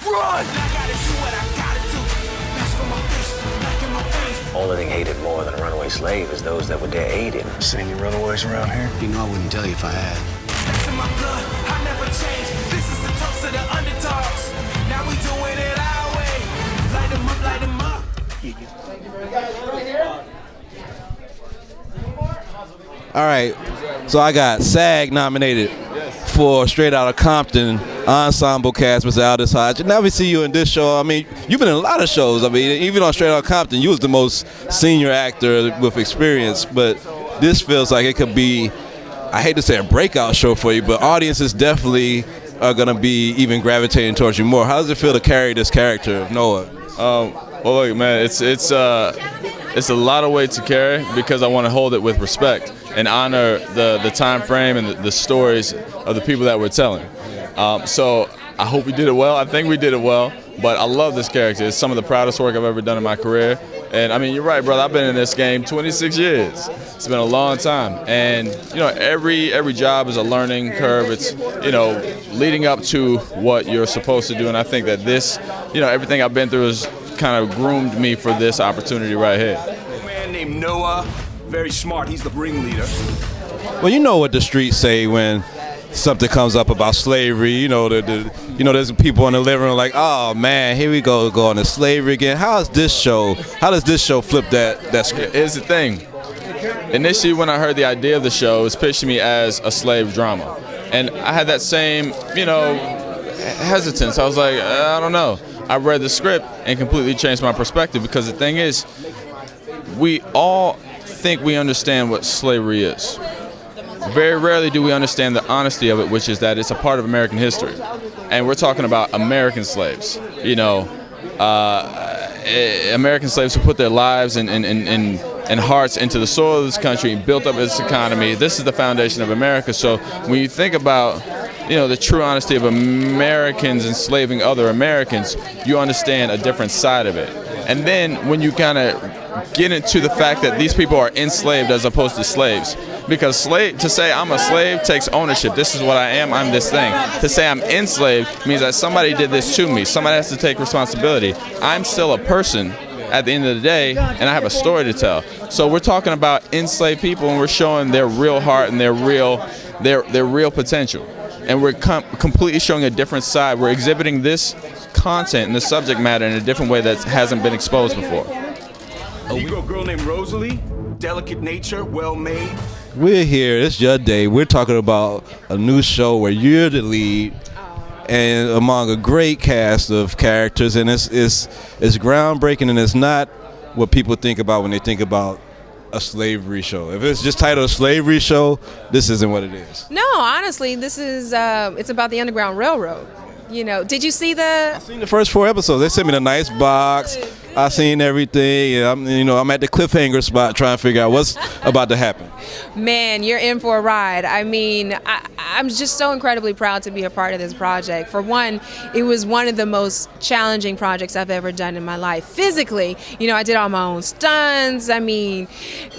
Run! I gotta do what I gotta do. That's for my face, back in my face. Only thing hated more than a runaway slave is those that would dare aid him. Seen any runaways around here? You know I wouldn't tell you if I had. That's in my blood, I never change. This is the toast of the underdogs. Now we doing it our way. Light 'em up, light 'em up. All right, so I got SAG nominated for Straight Outta Compton ensemble cast, Mr. Aldous Hodge. Now we see you in this show. I mean, you've been in a lot of shows. I mean, even on Straight Outta Compton, you was the most senior actor with experience, but this feels like it could be, I hate to say a breakout show for you, but audiences definitely are going to be even gravitating towards you more. How does it feel to carry this character of Noah? Well, look, man, it's a lot of weight to carry because I want to hold it with respect and honor the time frame and the stories of the people that we're telling. So I hope we did it well. I think we did it well, but I love this character. It's some of the proudest work I've ever done in my career. And I mean, you're right, brother. I've been in this game 26 years. It's been a long time. And, you know, every job is a learning curve. It's, you know, leading up to what you're supposed to do. And I think that this, you know, everything I've been through has kind of groomed me for this opportunity right here. A man named Noah, very smart. He's the ringleader. Well, you know what the streets say when something comes up about slavery. You know, there's people in the living room like, oh man, here we go on to slavery again. How does this show flip that script? Here's the thing. Initially, when I heard the idea of the show, it was pitched to me as a slave drama. And I had that same, you know, hesitance. I was like, I don't know. I read the script and completely changed my perspective because the thing is, we all think we understand what slavery is. Very rarely do we understand the honesty of it, which is that it's a part of American history. And we're talking about American slaves, you know, American slaves who put their lives and hearts into the soil of this country and built up its economy. This is the foundation of America. So when you think about, you know, the true honesty of Americans enslaving other Americans, you understand a different side of it. And then when you kind of get into the fact that these people are enslaved as opposed to slaves, because to say I'm a slave takes ownership. This is what I am. I'm this thing. To say I'm enslaved means that somebody did this to me. Somebody has to take responsibility. I'm still a person at the end of the day, and I have a story to tell. So we're talking about enslaved people, and we're showing their real heart and their real potential. And we're completely showing a different side. We're exhibiting this content and the subject matter in a different way that hasn't been exposed before. You got a girl named Rosalie, delicate nature, well made. We're here. It's your day. We're talking about a new show where you're the lead, and among a great cast of characters, and it's groundbreaking, and it's not what people think about when they think about a slavery show. If it's just titled a slavery show, this isn't what it is. No, honestly, this is it's about the Underground Railroad. You know, did you see I seen the first 4 episodes. They sent me the nice box. I seen everything, and I'm at the cliffhanger spot trying to figure out what's about to happen. Man, you're in for a ride. I mean, I'm just so incredibly proud to be a part of this project. For one, it was one of the most challenging projects I've ever done in my life. Physically, you know, I did all my own stunts. I mean,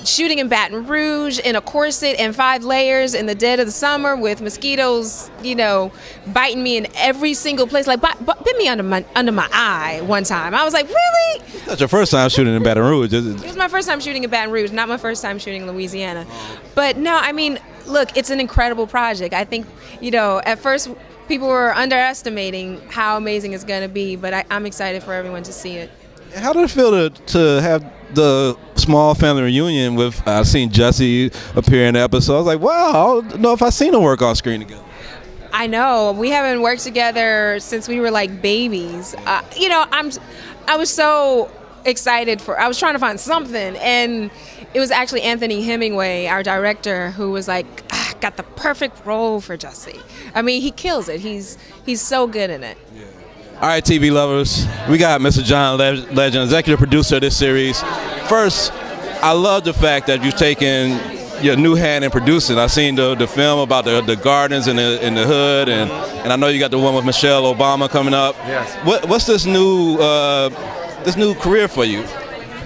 shooting in Baton Rouge in a corset and 5 layers in the dead of the summer with mosquitoes, you know, biting me in every single place. Like, bit me under my eye one time. I was like, really? That's your first time shooting in Baton Rouge. It was my first time shooting in Baton Rouge, not my first time shooting in Louisiana. But no, I mean, look, it's an incredible project. I think, you know, at first people were underestimating how amazing it's going to be, but I'm excited for everyone to see it. How did it feel to have the small family reunion with, I've seen Jesse appear in the episode. I was like, wow, I don't know if I've seen them work on screen together. I know. We haven't worked together since we were like babies. You know, I was so excited I was trying to find something, and it was actually Anthony Hemingway, our director, who was like, got the perfect role for Jesse. I mean, he kills it. He's so good in it. Yeah. All right, TV lovers, we got Mr. John Legend, executive producer of this series. First, I love the fact that you've taken your new hand in producing. I seen the film about the gardens in the hood, and I know you got the one with Michelle Obama coming up. Yes. What's this new career for you?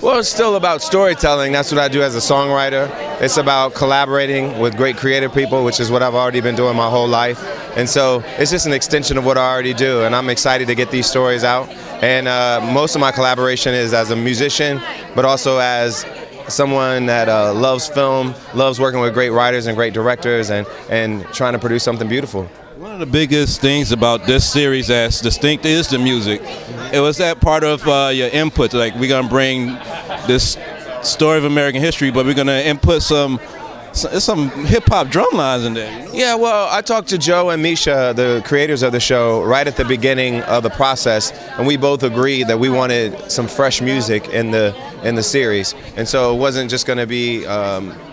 Well, it's still about storytelling. That's what I do as a songwriter. It's about collaborating with great creative people, which is what I've already been doing my whole life. And so it's just an extension of what I already do, and I'm excited to get these stories out. And most of my collaboration is as a musician, but also as someone that loves film, loves working with great writers and great directors, and trying to produce something beautiful. One of the biggest things about this series as distinct is the music. It was that part of your input, like we're going to bring this story of American history, but we're going to input some hip-hop drum lines in there. Yeah, well, I talked to Joe and Misha, the creators of the show, right at the beginning of the process, and we both agreed that we wanted some fresh music in the series. And so it wasn't just going to be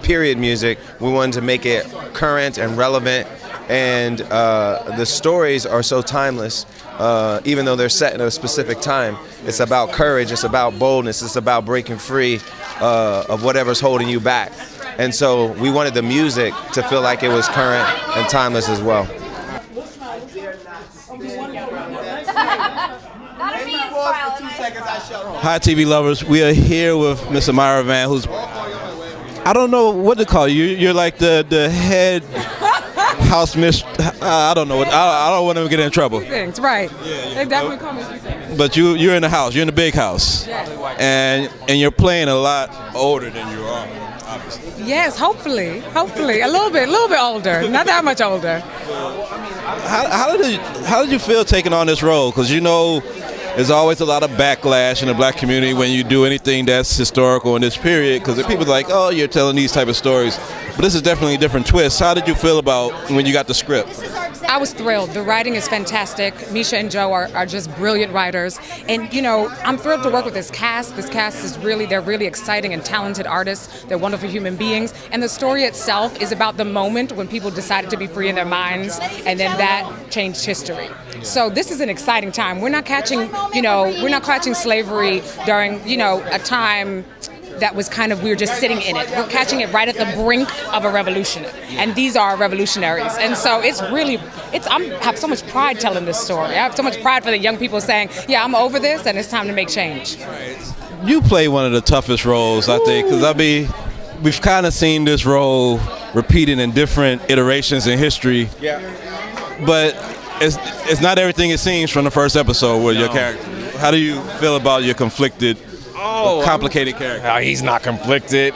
period music. We wanted to make it current and relevant, and the stories are so timeless. Even though they're set in a specific time, it's about courage, it's about boldness, it's about breaking free of whatever's holding you back. And so we wanted the music to feel like it was current and timeless as well. Hi, TV lovers. We are here with Miss Amira Van, who's, I don't know what to call you. You're like the head house mistress. I don't know what. I don't want to get in trouble. Things, right? Yeah. They definitely call me a few things. But you're in the house. You're in the big house. Yes. And you're playing a lot older than you are, obviously. Yes, hopefully, a little bit older, not that much older. How did you feel taking on this role? Because you know, there's always a lot of backlash in the black community when you do anything that's historical in this period, because people are like, oh, you're telling these type of stories. But this is definitely a different twist. How did you feel about when you got the script? I was thrilled. The writing is fantastic. Misha and Joe are just brilliant writers. And, you know, I'm thrilled to work with this cast. This cast is they're really exciting and talented artists. They're wonderful human beings. And the story itself is about the moment when people decided to be free in their minds, and then that changed history. So this is an exciting time. We're not catching slavery during, a time that was we were just sitting in it. We're catching it right at the brink of a revolution. And these are revolutionaries. And so I have so much pride telling this story. I have so much pride for the young people saying, yeah, I'm over this and it's time to make change. You play one of the toughest roles, I think, because we've kind of seen this role repeated in different iterations in history. Yeah. But it's not everything it seems from the first episode with your character. How do you feel about your conflicted, complicated character? He's not conflicted.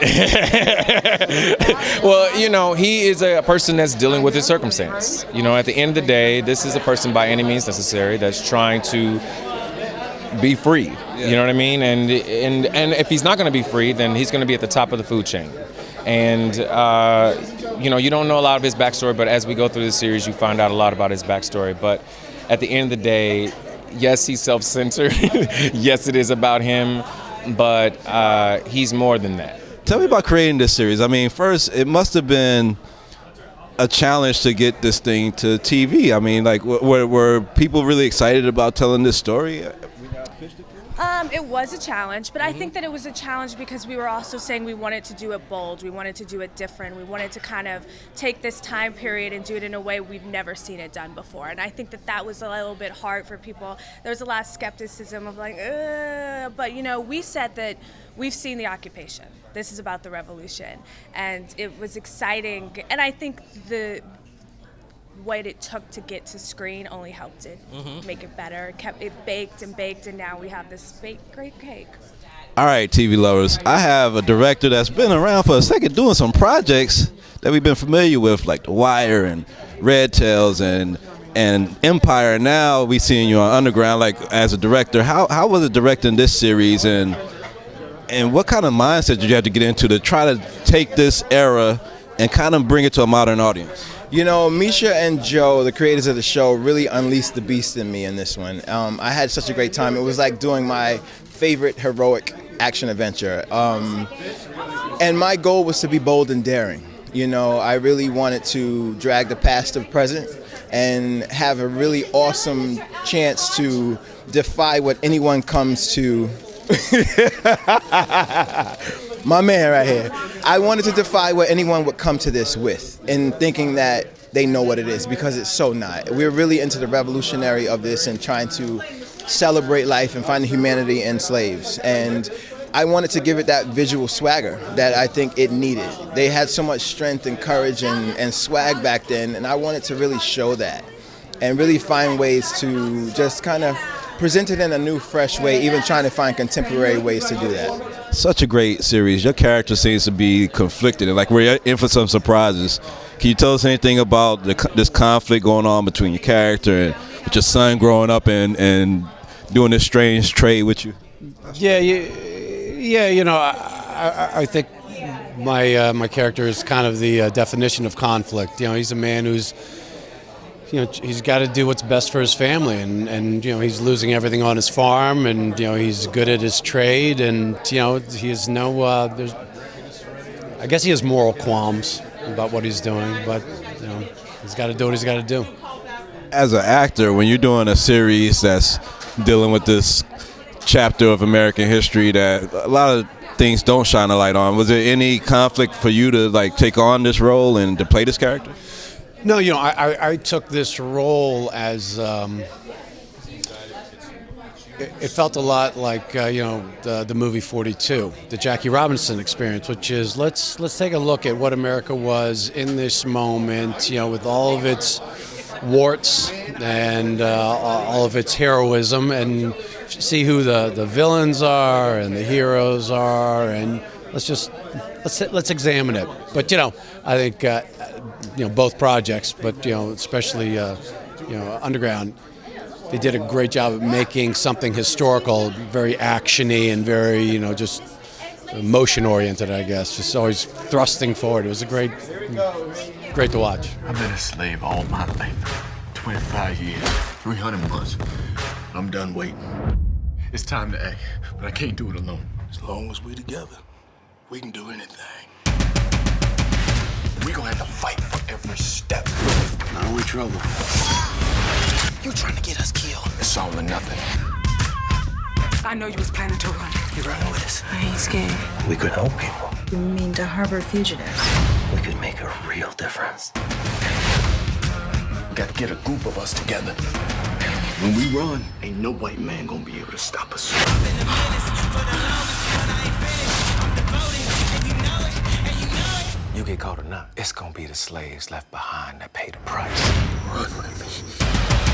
Well, he is a person that's dealing with his circumstance. At the end of the day, this is a person by any means necessary that's trying to be free. Yeah. You know what I mean? And if he's not going to be free, then he's going to be at the top of the food chain. And, you don't know a lot of his backstory, but as we go through the series, you find out a lot about his backstory. But at the end of the day, yes, he's self-centered. Yes, it is about him, but he's more than that. Tell me about creating this series. I mean, first, it must have been a challenge to get this thing to TV. I mean, like, were people really excited about telling this story? It was a challenge, but I think that it was a challenge because we were also saying we wanted to do it bold, we wanted to do it different, we wanted to kind of take this time period and do it in a way we've never seen it done before. And I think that was a little bit hard for people. There was a lot of skepticism of like, but we said that we've seen the occupation. This is about the revolution, and it was exciting. And I think what it took to get to screen only helped it make it better. It kept it baked, and now we have this great cake. All right, TV lovers, I have a director that's been around for a second doing some projects that we've been familiar with, like The Wire and Red Tails and Empire. Now we seeing you on Underground, like as a director. How was it directing this series, and what kind of mindset did you have to get into to try to take this era and kind of bring it to a modern audience? Misha and Joe, the creators of the show, really unleashed the beast in me in this one. I had such a great time. It was like doing my favorite heroic action adventure. And my goal was to be bold and daring. I really wanted to drag the past to the present and have a really awesome chance to defy what anyone comes to. My man right here. I wanted to defy what anyone would come to this with, and thinking that they know what it is, because it's so not. We're really into the revolutionary of this and trying to celebrate life and find the humanity in slaves. And I wanted to give it that visual swagger that I think it needed. They had so much strength and courage and swag back then, and I wanted to really show that. and really find ways to just kind of present it in a new, fresh way, even trying to find contemporary ways to do that. Such a great series. Your character seems to be conflicted, and like we're in for some surprises. Can you tell us anything about this conflict going on between your character and with your son growing up and doing this strange trade with you? Yeah, you know, I think my character is kind of the definition of conflict. You know, he's a man who's, you know, he's got to do what's best for his family, and you know, he's losing everything on his farm, and you know, he's good at his trade, and you know, he has no, I guess he has moral qualms about what he's doing, but you know, he's got to do what he's got to do. As an actor, when you're doing a series that's dealing with this chapter of American history that a lot of things don't shine a light on, was there any conflict for you to like take on this role and to play this character? No, you know, I took this role as it felt a lot like you know, the movie 42, the Jackie Robinson experience, which is let's take a look at what America was in this moment, you know, with all of its warts and all of its heroism, and see who the villains are and the heroes are, and let's examine it. But you know, I think you know, both projects, but you know, especially you know, Underground, they did a great job of making something historical, very actiony and very, you know, just motion oriented, I guess, just always thrusting forward. It was great to watch. I've been a slave all my life. 25 years, 300 months. I'm done waiting. It's time to act, but I can't do it alone. As long as we together, we can do anything. We gonna have to fight for every step. Now we trouble. You trying to get us killed? It's all or nothing. I know you was planning to run. You running with us? I ain't scared. We could help people. You mean to harbor fugitives? We could make a real difference. We got to get a group of us together. When we run, ain't no white man gonna be able to stop us. You get caught or not, it's gonna be the slaves left behind that pay the price. Run with me.